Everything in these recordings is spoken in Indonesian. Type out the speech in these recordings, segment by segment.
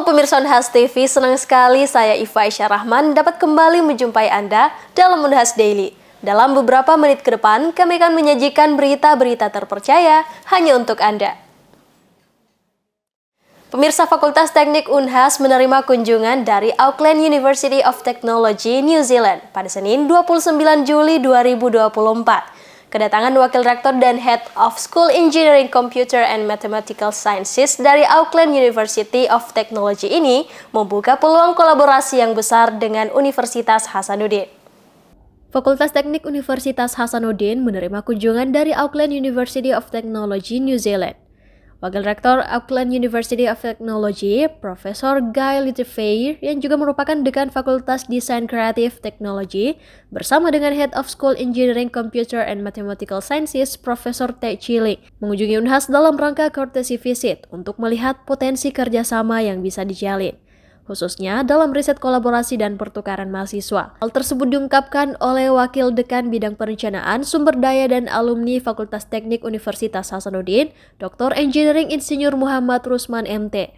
Halo pemirsa Unhas TV, senang sekali saya Iva Aisyah Rahman dapat kembali menjumpai Anda dalam Unhas Daily. Dalam beberapa menit ke depan, kami akan menyajikan berita-berita terpercaya hanya untuk Anda. Pemirsa Fakultas Teknik Unhas menerima kunjungan dari Auckland University of Technology, New Zealand pada Senin 29 Juli 2024. Kedatangan Wakil Rektor dan Head of School Engineering Computer and Mathematical Sciences dari Auckland University of Technology ini membuka peluang kolaborasi yang besar dengan Universitas Hasanuddin. Fakultas Teknik Universitas Hasanuddin menerima kunjungan dari Auckland University of Technology, New Zealand. Wakil Rektor Auckland University of Technology, Profesor Guy Littlefeyer, yang juga merupakan Dekan Fakultas Desain Kreatif Teknologi, bersama dengan Head of School Engineering Computer and Mathematical Sciences, Profesor Tek Chili, mengunjungi Unhas dalam rangka courtesy visit untuk melihat potensi kerjasama yang bisa dijalin, khususnya dalam riset kolaborasi dan pertukaran mahasiswa. Hal tersebut diungkapkan oleh Wakil Dekan Bidang Perencanaan, Sumber Daya dan Alumni Fakultas Teknik Universitas Hasanuddin, Dr. Engineering Insinyur Muhammad Rusman MT.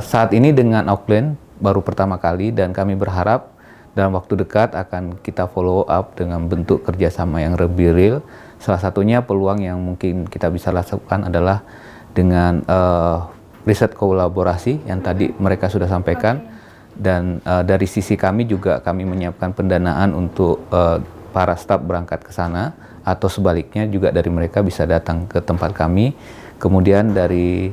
Saat ini dengan Auckland baru pertama kali dan kami berharap dalam waktu dekat akan kita follow up dengan bentuk kerjasama yang lebih real. Salah satunya peluang yang mungkin kita bisa lakukan adalah dengan riset kolaborasi yang tadi mereka sudah sampaikan, dan dari sisi kami juga kami menyiapkan pendanaan untuk para staf berangkat ke sana, atau sebaliknya juga dari mereka bisa datang ke tempat kami. Kemudian dari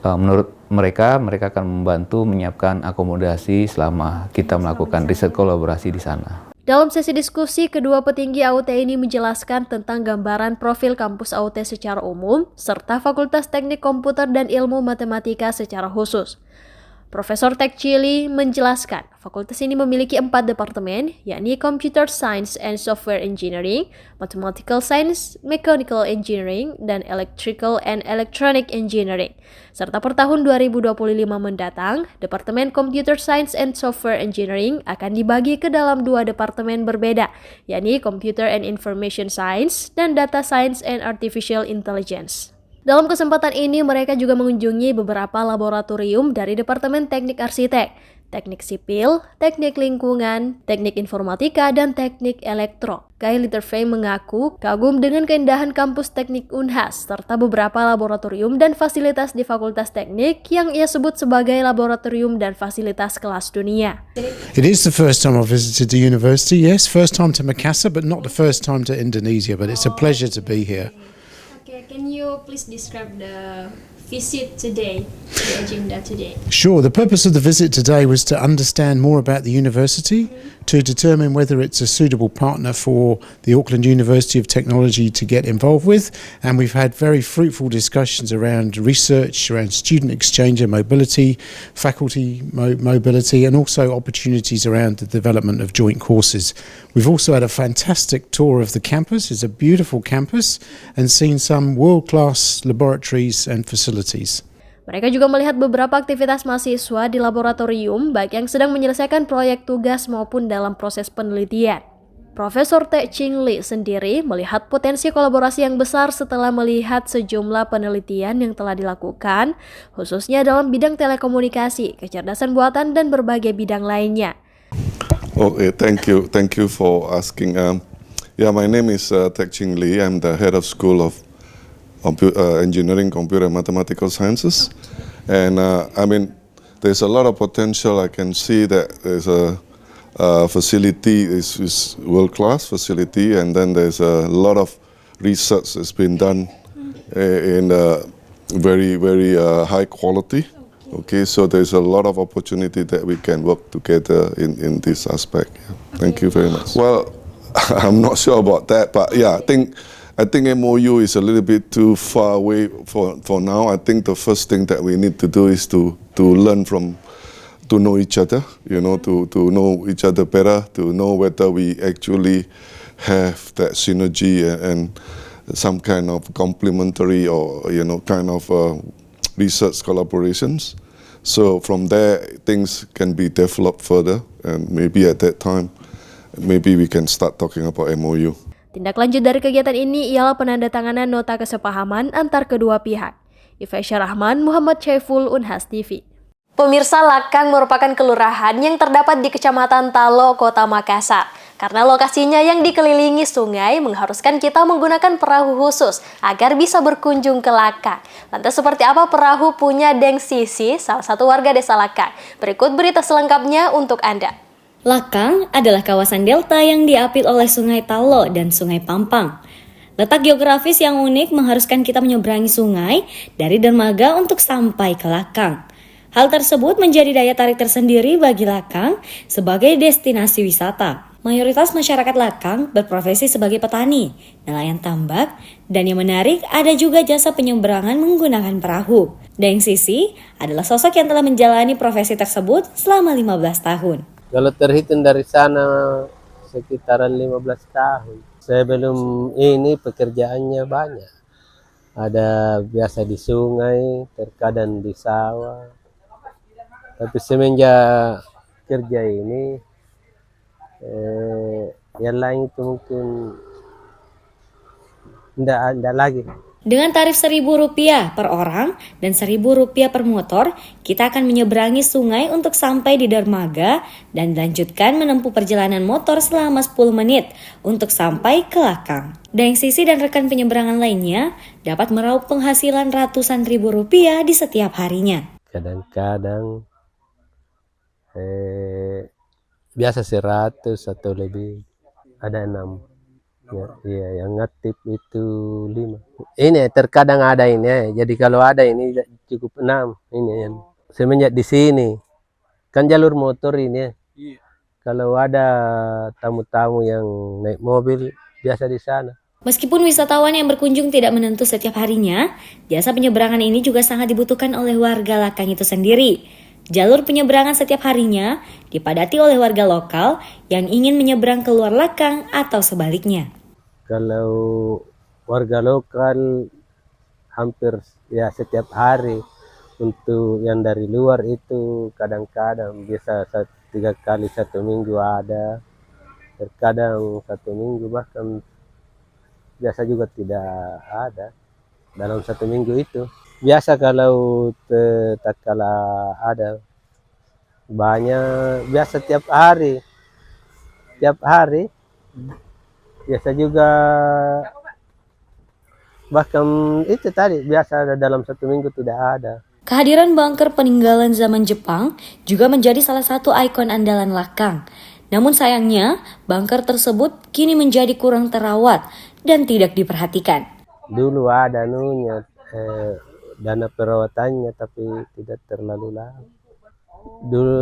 menurut mereka akan membantu menyiapkan akomodasi selama kita melakukan riset kolaborasi di sana. Dalam sesi diskusi, kedua petinggi AUT ini menjelaskan tentang gambaran profil kampus AUT secara umum, serta Fakultas Teknik Komputer dan Ilmu Matematika secara khusus. Profesor Tek Chili menjelaskan, fakultas ini memiliki 4 departemen, yakni Computer Science and Software Engineering, Mathematical Science, Mechanical Engineering, dan Electrical and Electronic Engineering. Serta per tahun 2025 mendatang, Departemen Computer Science and Software Engineering akan dibagi ke dalam 2 departemen berbeda, yakni Computer and Information Science dan Data Science and Artificial Intelligence. Dalam kesempatan ini, mereka juga mengunjungi beberapa laboratorium dari Departemen Teknik Arsitek, Teknik Sipil, Teknik Lingkungan, Teknik Informatika, dan Teknik Elektro. Guy Littlefeyer mengaku kagum dengan keindahan kampus Teknik Unhas, serta beberapa laboratorium dan fasilitas di Fakultas Teknik yang ia sebut sebagai laboratorium dan fasilitas kelas dunia. It is the first time I've visited the university, yes. First time to Makassar, but not the first time to Indonesia, but it's a pleasure to be here. Can you please describe the visit today, the agenda today? Sure. The purpose of the visit today was to understand more about the university, to determine whether it's a suitable partner for the Auckland University of Technology to get involved with. And we've had very fruitful discussions around research, around student exchange and mobility, faculty mobility, and also opportunities around the development of joint courses. We've also had a fantastic tour of the campus. It's a beautiful campus, and seen some world-class laboratories and facilities. Mereka juga melihat beberapa aktivitas mahasiswa di laboratorium, baik yang sedang menyelesaikan proyek tugas maupun dalam proses penelitian. Profesor Tek Chili sendiri melihat potensi kolaborasi yang besar setelah melihat sejumlah penelitian yang telah dilakukan, khususnya dalam bidang telekomunikasi, kecerdasan buatan, dan berbagai bidang lainnya. Okay, thank you for asking. My name is Tek Chili. I'm the head of School of Engineering, Computer and Mathematical Sciences, and there's a lot of potential. I can see that there's a facility is world-class facility, and then there's a lot of research that's been done in very high quality. Okay, so there's a lot of opportunity that we can work together in this aspect. Thank you very much. Well, I'm not sure about that, but yeah, I think MOU is a little bit too far away for now. I think the first thing that we need to do is to learn to know each other, to know each other better, to know whether we actually have that synergy and some kind of complementary or research collaborations. So from there, things can be developed further, and maybe at that time, maybe we can start talking about MOU. Tindak lanjut dari kegiatan ini ialah penandatanganan nota kesepahaman antar kedua pihak. Iva Aisyah Rahman, Muhammad Syaiful, Unhas TV. Pemirsa, Lakang merupakan kelurahan yang terdapat di Kecamatan Talo, Kota Makassar. Karena lokasinya yang dikelilingi sungai mengharuskan kita menggunakan perahu khusus agar bisa berkunjung ke Lakang. Lantas seperti apa perahu punya Deng Sisi, salah satu warga desa Lakang? Berikut berita selengkapnya untuk Anda. Lakang adalah kawasan delta yang diapit oleh Sungai Talo dan Sungai Pampang. Letak geografis yang unik mengharuskan kita menyeberangi sungai dari dermaga untuk sampai ke Lakang. Hal tersebut menjadi daya tarik tersendiri bagi Lakang sebagai destinasi wisata. Mayoritas masyarakat Lakang berprofesi sebagai petani, nelayan tambak, dan yang menarik ada juga jasa penyeberangan menggunakan perahu. Deng Sisi adalah sosok yang telah menjalani profesi tersebut selama 15 tahun. Kalau terhitung dari sana sekitaran 15 tahun. Sebelum ini pekerjaannya banyak. Ada biasa di sungai, terkadang di sawah. Tapi semenjak kerja ini, yang lain itu mungkin tidak lagi. Dengan tarif Rp1.000 per orang dan Rp1.000 per motor, kita akan menyeberangi sungai untuk sampai di dermaga dan dilanjutkan menempuh perjalanan motor selama 10 menit untuk sampai ke Lakang. Deng Sisi dan rekan penyeberangan lainnya dapat meraup penghasilan ratusan ribu rupiah di setiap harinya. Kadang-kadang biasa 100 atau lebih, ada 6. Ya, yang aktif itu 5. Ini terkadang ada ini, jadi kalau ada ini cukup 6. Ini yang semenjak di sini kan jalur motor ini. Kalau ada tamu-tamu yang naik mobil biasa di sana. Meskipun wisatawan yang berkunjung tidak menentu setiap harinya, jasa penyeberangan ini juga sangat dibutuhkan oleh warga Lakang itu sendiri. Jalur penyeberangan setiap harinya dipadati oleh warga lokal yang ingin menyeberang keluar Lakang atau sebaliknya. Kalau warga lokal hampir ya setiap hari, untuk yang dari luar itu kadang-kadang bisa 3 kali 1 minggu ada, terkadang 1 minggu bahkan biasa juga tidak ada dalam 1 minggu itu. Biasa kalau tak kala ada banyak, biasa tiap hari biasa juga, bahkan itu tadi biasa ada dalam 1 minggu tidak ada. Kehadiran bunker peninggalan zaman Jepang juga menjadi salah satu ikon andalan Lakang. Namun sayangnya, bunker tersebut kini menjadi kurang terawat dan tidak diperhatikan. Dulu ada dana perawatannya tapi tidak terlalu lama. Dulu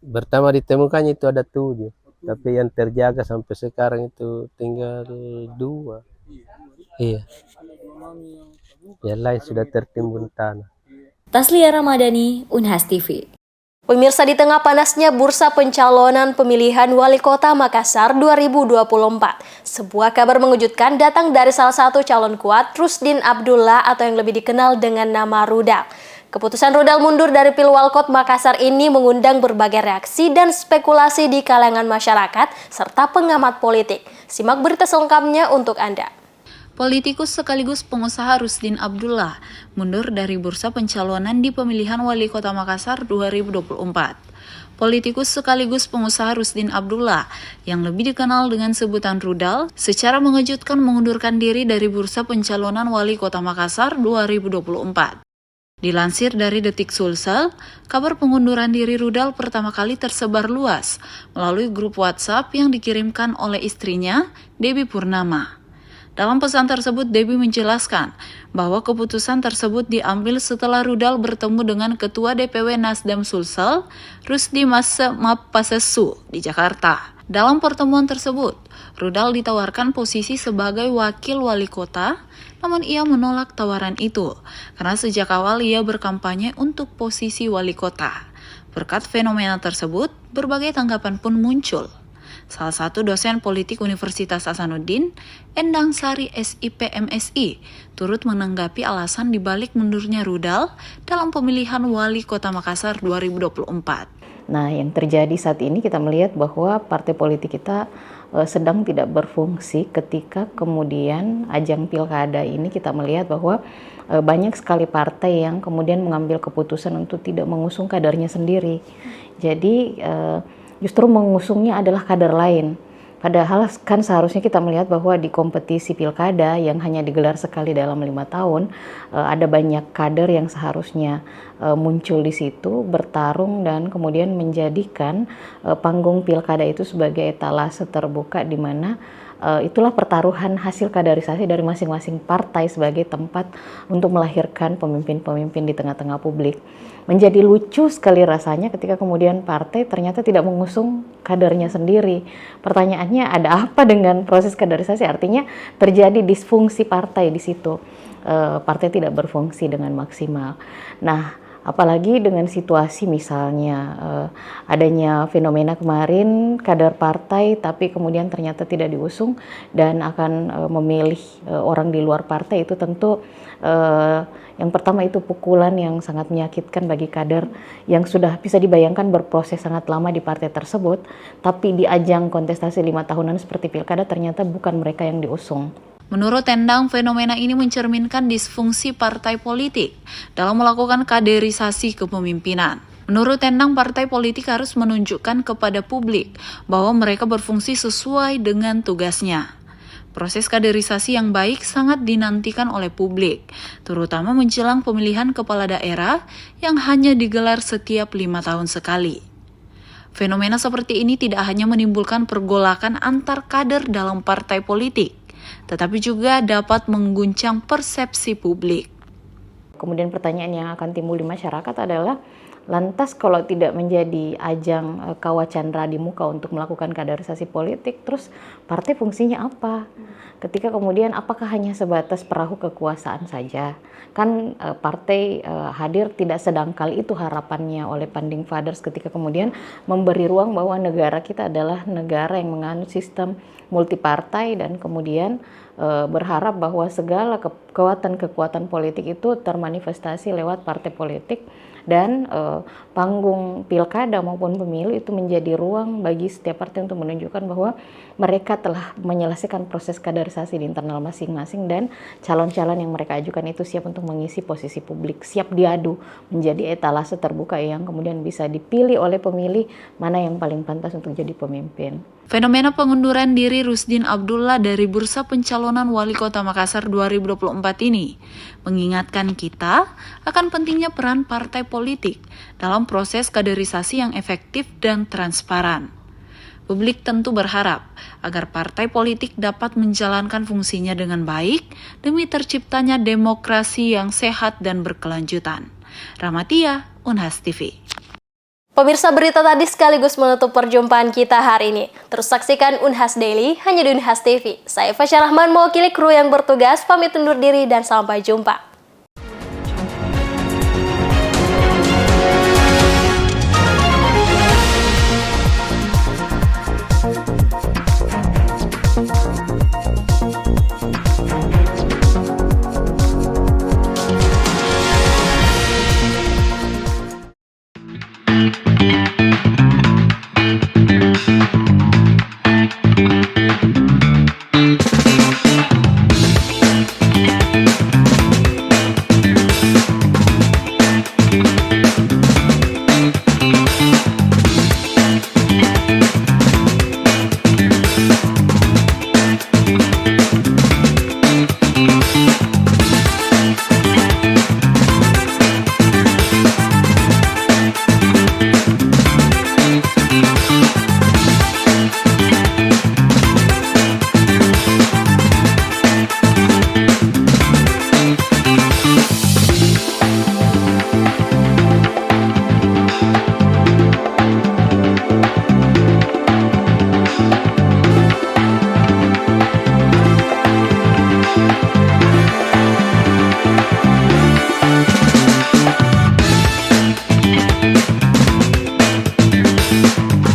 pertama ditemukannya itu ada 7, tapi yang terjaga sampai sekarang itu tinggal 2. Iya. Yang lain sudah tertimbun tanah. Taslia Ramadhani, Unhas TV. Pemirsa, di tengah panasnya bursa pencalonan pemilihan Wali Kota Makassar 2024, sebuah kabar mengejutkan datang dari salah satu calon kuat, Rusdin Abdullah atau yang lebih dikenal dengan nama Rudal. Keputusan Rudal mundur dari Pilwalkot Makassar ini mengundang berbagai reaksi dan spekulasi di kalangan masyarakat serta pengamat politik. Simak berita selengkapnya untuk Anda. Politikus sekaligus pengusaha Rusdin Abdullah mundur dari bursa pencalonan di pemilihan Wali Kota Makassar 2024. Politikus sekaligus pengusaha Rusdin Abdullah, yang lebih dikenal dengan sebutan Rudal, secara mengejutkan mengundurkan diri dari bursa pencalonan Wali Kota Makassar 2024. Dilansir dari Detik Sulsel, kabar pengunduran diri Rudal pertama kali tersebar luas melalui grup WhatsApp yang dikirimkan oleh istrinya, Debbie Purnama. Dalam pesan tersebut, Debbie menjelaskan bahwa keputusan tersebut diambil setelah Rudal bertemu dengan Ketua DPW Nasdem Sulsel, Rusdi Mapasesu, di Jakarta. Dalam pertemuan tersebut, Rudal ditawarkan posisi sebagai wakil wali kota, namun ia menolak tawaran itu karena sejak awal ia berkampanye untuk posisi wali kota. Berkat fenomena tersebut, berbagai tanggapan pun muncul. Salah satu dosen politik Universitas Hasanuddin, Endang Sari SIP MSI, turut menanggapi alasan dibalik mundurnya Rudal dalam pemilihan Wali Kota Makassar 2024. Nah, yang terjadi saat ini kita melihat bahwa partai politik kita sedang tidak berfungsi ketika kemudian ajang pilkada ini kita melihat bahwa banyak sekali partai yang kemudian mengambil keputusan untuk tidak mengusung kadernya sendiri. Jadi justru mengusungnya adalah kader lain. Padahal kan seharusnya kita melihat bahwa di kompetisi pilkada yang hanya digelar sekali dalam 5 tahun, ada banyak kader yang seharusnya muncul di situ, bertarung dan kemudian menjadikan panggung pilkada itu sebagai etalase terbuka di mana itulah pertaruhan hasil kaderisasi dari masing-masing partai sebagai tempat untuk melahirkan pemimpin-pemimpin di tengah-tengah publik. Menjadi lucu sekali rasanya ketika kemudian partai ternyata tidak mengusung kadernya sendiri. Pertanyaannya, ada apa dengan proses kaderisasi? Artinya terjadi disfungsi partai di situ. Partai tidak berfungsi dengan maksimal. Nah, apalagi dengan situasi misalnya adanya fenomena kemarin kader partai tapi kemudian ternyata tidak diusung dan akan memilih orang di luar partai, itu tentu yang pertama itu pukulan yang sangat menyakitkan bagi kader yang sudah bisa dibayangkan berproses sangat lama di partai tersebut, tapi di ajang kontestasi 5 tahunan seperti pilkada ternyata bukan mereka yang diusung. Menurut Tendang, fenomena ini mencerminkan disfungsi partai politik dalam melakukan kaderisasi kepemimpinan. Menurut Tendang, partai politik harus menunjukkan kepada publik bahwa mereka berfungsi sesuai dengan tugasnya. Proses kaderisasi yang baik sangat dinantikan oleh publik, terutama menjelang pemilihan kepala daerah yang hanya digelar setiap 5 tahun sekali. Fenomena seperti ini tidak hanya menimbulkan pergolakan antar kader dalam partai politik, tetapi juga dapat mengguncang persepsi publik. Kemudian pertanyaan yang akan timbul di masyarakat adalah, lantas kalau tidak menjadi ajang kawacandra di muka untuk melakukan kaderisasi politik, terus partai fungsinya apa? Ketika kemudian apakah hanya sebatas perahu kekuasaan saja? Kan partai hadir tidak sedangkal itu harapannya oleh Founding Fathers ketika kemudian memberi ruang bahwa negara kita adalah negara yang menganut sistem multipartai dan kemudian berharap bahwa segala kekuatan politik itu termanifestasi lewat partai politik dan panggung pilkada maupun pemilu itu menjadi ruang bagi setiap partai untuk menunjukkan bahwa mereka telah menyelesaikan proses kaderisasi di internal masing-masing dan calon-calon yang mereka ajukan itu siap untuk mengisi posisi publik, siap diadu menjadi etalase terbuka yang kemudian bisa dipilih oleh pemilih mana yang paling pantas untuk jadi pemimpin. Fenomena pengunduran diri Rusdin Abdullah dari Bursa Pencalonan Wali Kota Makassar 2024 ini mengingatkan kita akan pentingnya peran partai politik dalam proses kaderisasi yang efektif dan transparan. Publik tentu berharap agar partai politik dapat menjalankan fungsinya dengan baik demi terciptanya demokrasi yang sehat dan berkelanjutan. Ramatia, Unhas TV. Pemirsa, berita tadi sekaligus menutup perjumpaan kita hari ini. Terus saksikan Unhas Daily hanya di Unhas TV. Saya Fasya Rahman mewakili kru yang bertugas, pamit undur diri dan sampai jumpa.